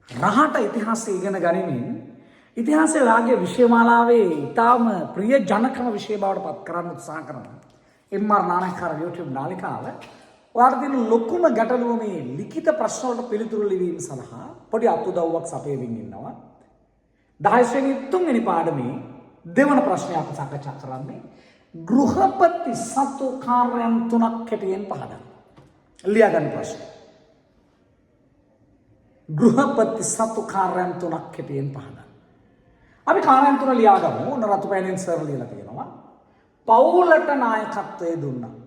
රහට ඉතිහාසය ඉගෙන ගනිමින් ඉතිහාසය වාගේ විෂයමාලාවේ ඉතාම ප්‍රිය ජනකම විෂය බවට පත් කරන්න උත්සාහ කරනවා. එම්.ආර්. නානායක්කාර YouTube නාලිකාව ඔයාලට තියෙන ලොකුම ගැටලුව මේ ලිඛිත ප්‍රශ්න වලට පිළිතුරු ලිවීම සඳහා පොඩි අත්උදව්වක් සපයමින් ඉන්නවා. 10 ශ්‍රේණියේ 3 වෙනි පාඩමේ දෙවන ප්‍රශ්නය අපි සාකච්ඡා කරන්නේ ගෘහපති සතු කාර්යයන් 3ක් හැටියෙන් පහදන්න. ලියා ගන්න ප්‍රශ්න. ගෘහපති සතු කාර්යයන් 3ක් හැටියෙන් පහදන්න. අපි කාර්යයන් 3 ලියා ගමු. ඔන්න රතු පෑනෙන් සර් ලියලා තියෙනවා. පවුලට නායකත්වය දුන්නා.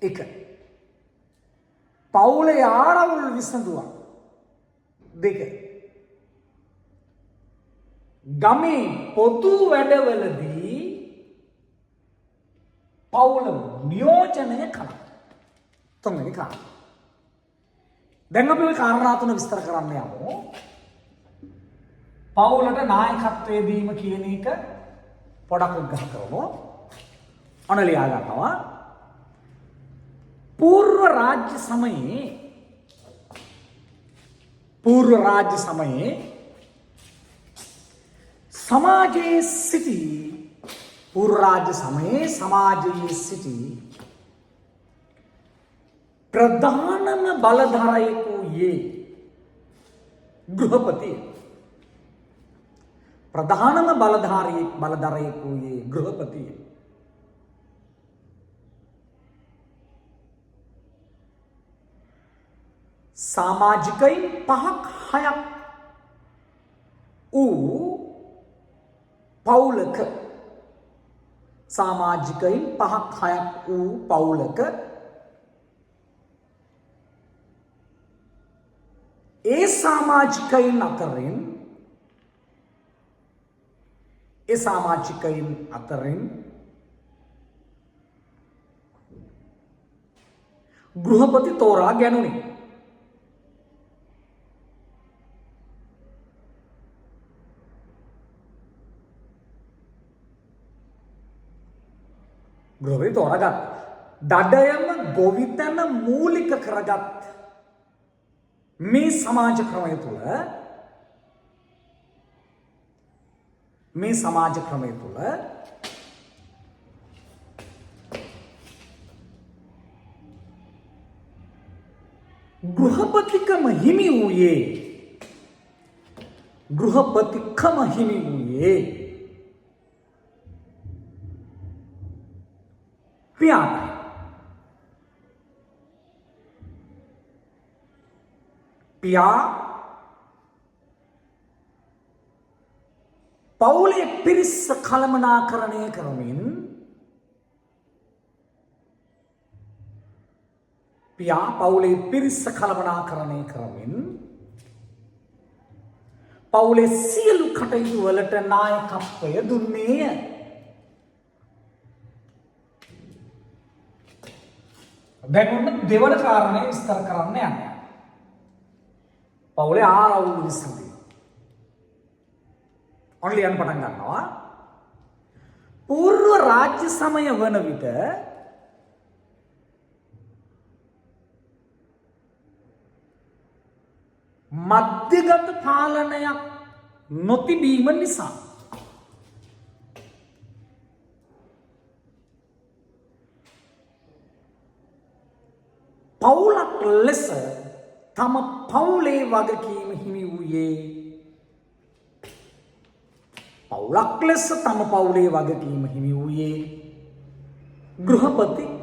1. පවුලේ ආරවුල් විසඳුවා. 2. ගමේ පොදු වැඩවලදී පවුල නියෝජනය කළා. 3 වෙනි කාරණා. දැන් අපි මේ කාරණා තුන විස්තර කරන්න යමු. පවුලට නායකත්වයේ දීම කියන එක පොඩක් උග්‍රහ කරමු. ඔන්න ලියා ගන්නවා. पूर्व राज्य समये समाजे सिटी प्रधानम बलधारयको ये गृहपति प्रधानम बलधारयको ये गृहपति सामाजिकයින් 5ක් 6ක් වූ පවුලක සමාජිකයින් 5ක් 6ක් වූ පවුලක ඒ සමාජිකයින් අතරින් ගෘහපති තෝරා ගැනුණි. ගෘහපති තෝරාගත් දඩයම ගොවිතැන මූලික කරගත් මේ සමාජ ක්‍රමය තුළ ගෘහපතිකම හිමි වූයේ පියාටයි. පියා පවුලේ පිරිස කළමනාකරණය කරමින් පවුලේ සියලු කටයුතු වලට නායකත්වය දුන්නේය. දැන් ඔන්න දෙවන කාරණය විස්තර කරන්න යන්නේ. පවුලේ ආරවුල් විසඳීම. ඔන්න ලියන්න පටන් ගන්නවා. పూర్ව රාජ්‍ය සමය වන විට මධ්‍යගත පාලනයක් නොතිබීම නිසා පවුලක් ලෙස තම පවුලේ වගකීම හිමි වූයේ ගෘහපතිටයි.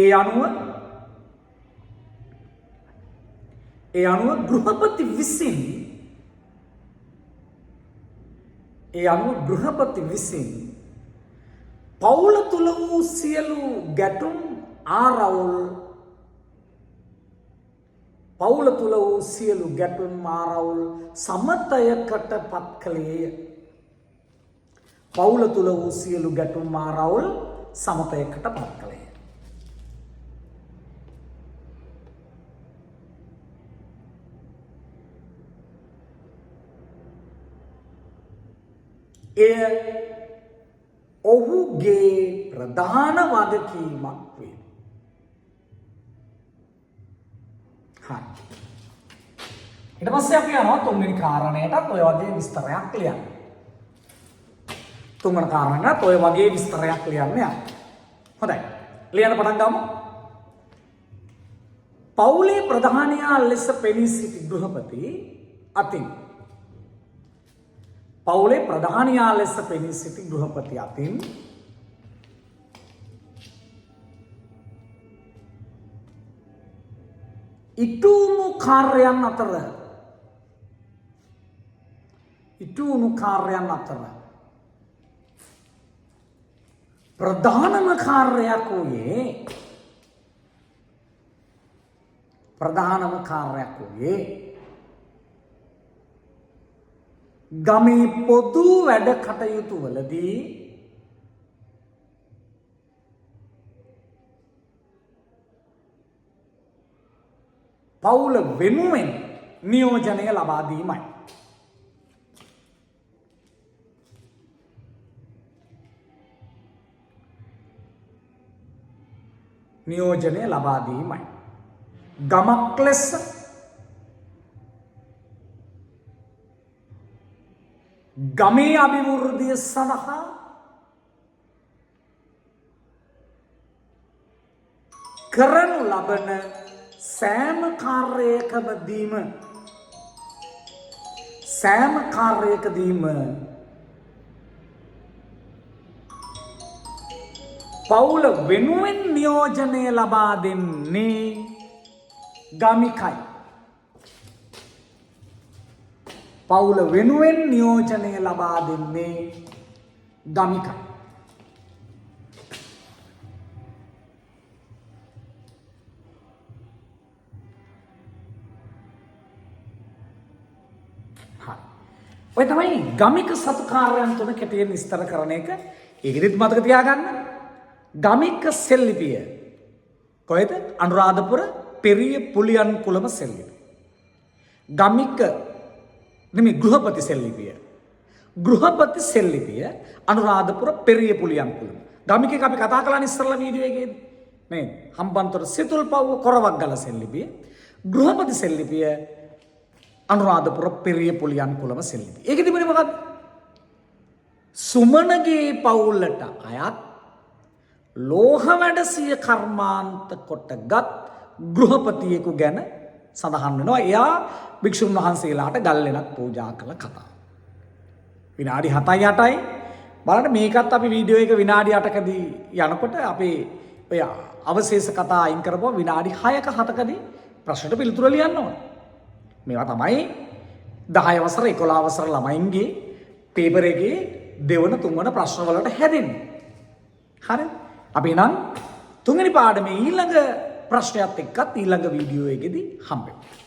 ඒ අනුව ගෘහපති විසින් පවුල තුල වූ සියලු ගැටුම් ආරවුල් සමතයකට පත් කළේය. එය ඔහුගේ ප්‍රධාන වගකීමක් වේ. හරි. ඊට පස්සේ අපි යනවා තුන්වෙනි කාරණයටත් ඔය වගේ විස්තරයක් ලියන්න. තුන්වෙනි කාරණයට ඔය වගේ විස්තරයක් ලියන්න යන්න. හොඳයි. ලියන්න පටන් ගමු. පවුලේ ප්‍රධානියා ලෙස පෙනී සිටි ගෘහපති අතින් පවුලේ ප්‍රධානියා ලෙස පෙනී සිටි ගෘහපති අතින් ඉටුණු කාර්යයන් අතර ප්‍රධානම කාර්යයක් වූයේ ගමේ පොදු වැඩ කටයුතු වලදී පවුල වෙනුවෙන් නියෝජනය ලබා දීමයි. ගමක් ලෙස ගමේ අභිවෘද්ධිය සඳහා කරනු ලබන සෑම කාර්යයකදීම පවුල වෙනුවෙන් නියෝජනය ලබා දෙන්නේ ගමිකයි. පවුල වෙනුවෙන් නියෝජනය ලබා දෙන්නේ ගමිකයි. ඔය තමයි ගමික සතු කාර්යයන් තුන කෙටියෙන් විස්තර කරන එක. ඒකෙදිත් මතක තියාගන්න. ගමික සෙල්ලිපිය කොහෙද? අනුරාධපුර පෙරිය පුලියන් කුලම සෙල්ලිපිය. ගමික නෙමෙයි ගෘහපති සෙල්ලිපිය අනුරාධපුර පෙරිය පුලියන් කුලම. ගමිකේ අපි කතා කළානේ ඉස්සරලා වීඩියෝ එකේදී. මේ හම්බන්තොට සිතුල්පව්ව කොරවක්ගල සෙල්ලිපිය. ගෘහපති සෙල්ලිපිය අනුරාධපුර පෙරිය පුලියන් කුලම සෙල්ලිපිය. ඒකෙදි මොකද? සුමනගේ පවුලට අයත් ලෝහ වැඩසිය කර්මාන්ත කොටගත් ගෘහපතියෙකු ගැන සඳහන් වෙනවා. එයා භික්ෂුන් වහන්සේලාට ගල්ලෙනක් පූජා කළ කතාව. විනාඩි 7-8යි. බලන්න මේකත් අපි වීඩියෝ එක විනාඩි 8කදී යනකොට අපේ ඔය අවශේෂ කතා අයින් කරපුවා විනාඩි 6ක 7කදී ප්‍රශ්නට පිළිතුර ලියන්න ඕන. මේවා තමයි 10 වසර 11 වසර ළමයින්ගේ පේපර් එකේ දෙවන තුන්වන ප්‍රශ්න වලට හැදෙන්නේ. හරි? අපි නම් තුන්වෙනි පාඩමේ ඊළඟ ප්‍රශ්නයත් එක්කත් ඊළඟ වීඩියෝ එකේදී හම්බෙමු.